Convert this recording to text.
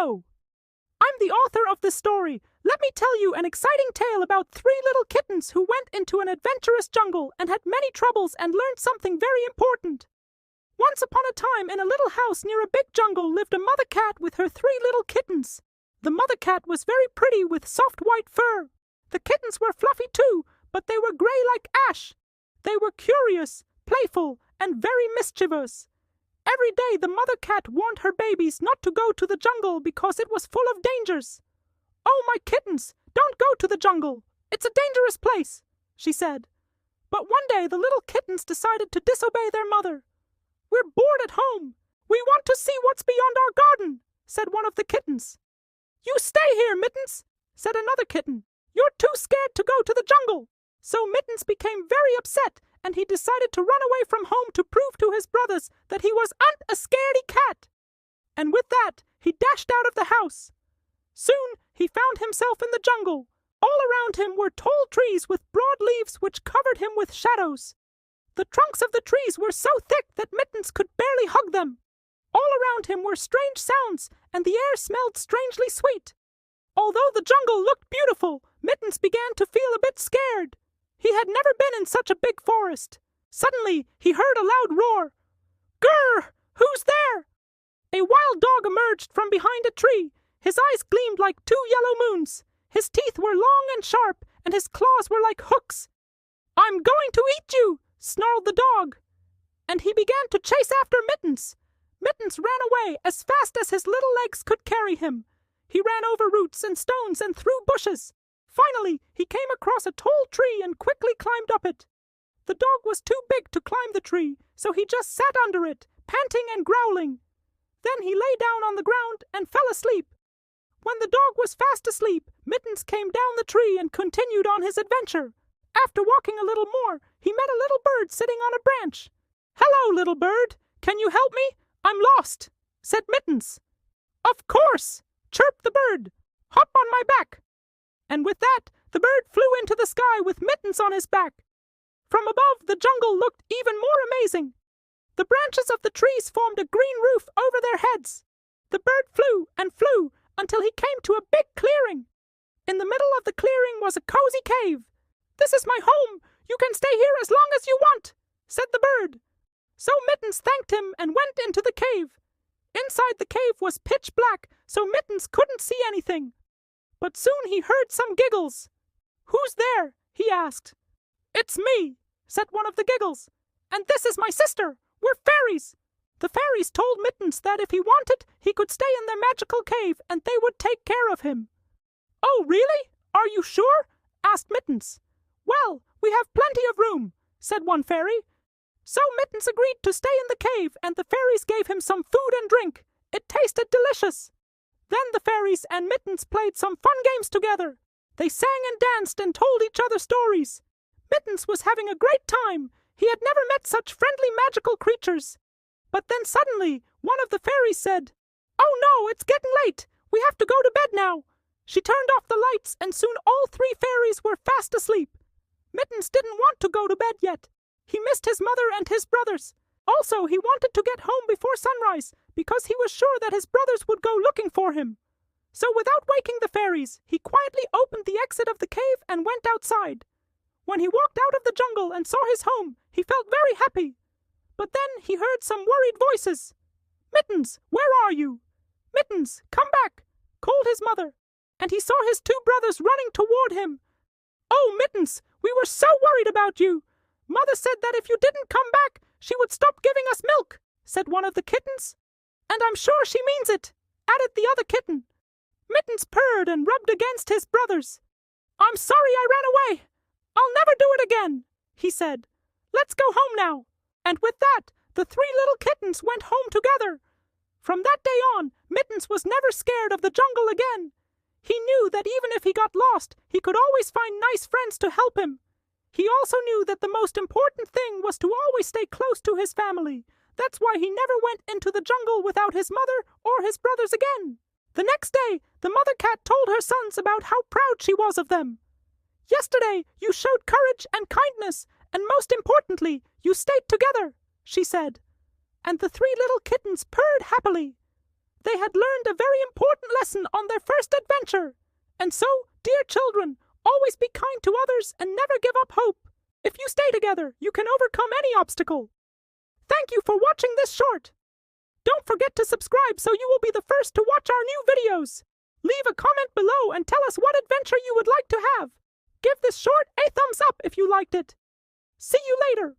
Hello! I'm the author of this story. Let me tell you an exciting tale about 3 little kittens who went into an adventurous jungle and had many troubles and learned something very important. Once upon a time, in a little house near a big jungle, lived a mother cat with her 3 little kittens. The mother cat was very pretty with soft white fur. The kittens were fluffy too, but they were gray like ash. They were curious, playful, and very mischievous. Every day the mother cat warned her babies not to go to the jungle because it was full of dangers. "Oh, my kittens, don't go to the jungle. It's a dangerous place," she said. But one day the little kittens decided to disobey their mother. "We're bored at home. We want to see what's beyond our garden," said one of the kittens. "You stay here, Mittens," said another kitten. "You're too scared to go to the jungle." So Mittens became very upset, and he decided to run away from home to prove to his brothers that he wasn't a scaredy cat. And with that, he dashed out of the house. Soon he found himself in the jungle. All around him were tall trees with broad leaves which covered him with shadows. The trunks of the trees were so thick that Mittens could barely hug them. All around him were strange sounds, and the air smelled strangely sweet. Although the jungle looked beautiful, Mittens began to feel a bit scared. He had never been in such a big forest. Suddenly, he heard a loud roar. "Grrr! Who's there?" A wild dog emerged from behind a tree. His eyes gleamed like 2 yellow moons. His teeth were long and sharp, and his claws were like hooks. "I'm going to eat you!" snarled the dog. And he began to chase after Mittens. Mittens ran away as fast as his little legs could carry him. He ran over roots and stones and through bushes. Finally, he came across a tall tree and quickly climbed up it. The dog was too big to climb the tree, so he just sat under it, panting and growling. Then he lay down on the ground and fell asleep. When the dog was fast asleep, Mittens came down the tree and continued on his adventure. After walking a little more, he met a little bird sitting on a branch. "Hello, little bird. Can you help me? I'm lost," said Mittens. "Of course," chirped the bird. "Hop on my back." And with that, the bird flew into the sky with Mittens on his back. From above, the jungle looked even more amazing. The branches of the trees formed a green roof over their heads. The bird flew and flew until he came to a big clearing. In the middle of the clearing was a cozy cave. "This is my home. You can stay here as long as you want," said the bird. So Mittens thanked him and went into the cave. Inside the cave was pitch black, so Mittens couldn't see anything. But soon he heard some giggles. "Who's there?" he asked. "It's me," said one of the giggles. "And this is my sister. We're fairies." The fairies told Mittens that if he wanted, he could stay in their magical cave and they would take care of him. "Oh, really? Are you sure?" asked Mittens. "Well, we have plenty of room," said one fairy. So Mittens agreed to stay in the cave, and the fairies gave him some food and drink. It tasted delicious. Then the fairies and Mittens played some fun games together. They sang and danced and told each other stories. Mittens was having a great time. He had never met such friendly magical creatures. But then suddenly, one of the fairies said, "Oh no, it's getting late. We have to go to bed now." She turned off the lights, and soon all 3 fairies were fast asleep. Mittens didn't want to go to bed yet. He missed his mother and his brothers. Also, he wanted to get home before sunrise because he was sure that his brothers would go looking for him. So without waking the fairies, he quietly opened the exit of the cave and went outside. When he walked out of the jungle and saw his home, he felt very happy. But then he heard some worried voices. "Mittens, where are you? Mittens, come back," called his mother. And he saw his 2 brothers running toward him. "Oh, Mittens, we were so worried about you. Mother said that if you didn't come back, she would stop giving us milk," said one of the kittens. "And I'm sure she means it," added the other kitten. Mittens purred and rubbed against his brothers. "I'm sorry I ran away. I'll never do it again," he said. "Let's go home now." And with that, the 3 little kittens went home together. From that day on, Mittens was never scared of the jungle again. He knew that even if he got lost, he could always find nice friends to help him. He also knew that the most important thing was to always stay close to his family. That's why he never went into the jungle without his mother or his brothers again. The next day, the mother cat told her sons about how proud she was of them. "Yesterday, you showed courage and kindness, and most importantly, you stayed together," she said. And the 3 little kittens purred happily. They had learned a very important lesson on their first adventure. And so, dear children, always be kind to others and never give up hope. If you stay together, you can overcome any obstacle. Thank you for watching this short. Don't forget to subscribe so you will be the first to watch our new videos. Leave a comment below and tell us what adventure you would like to have. Give this short a thumbs up if you liked it. See you later.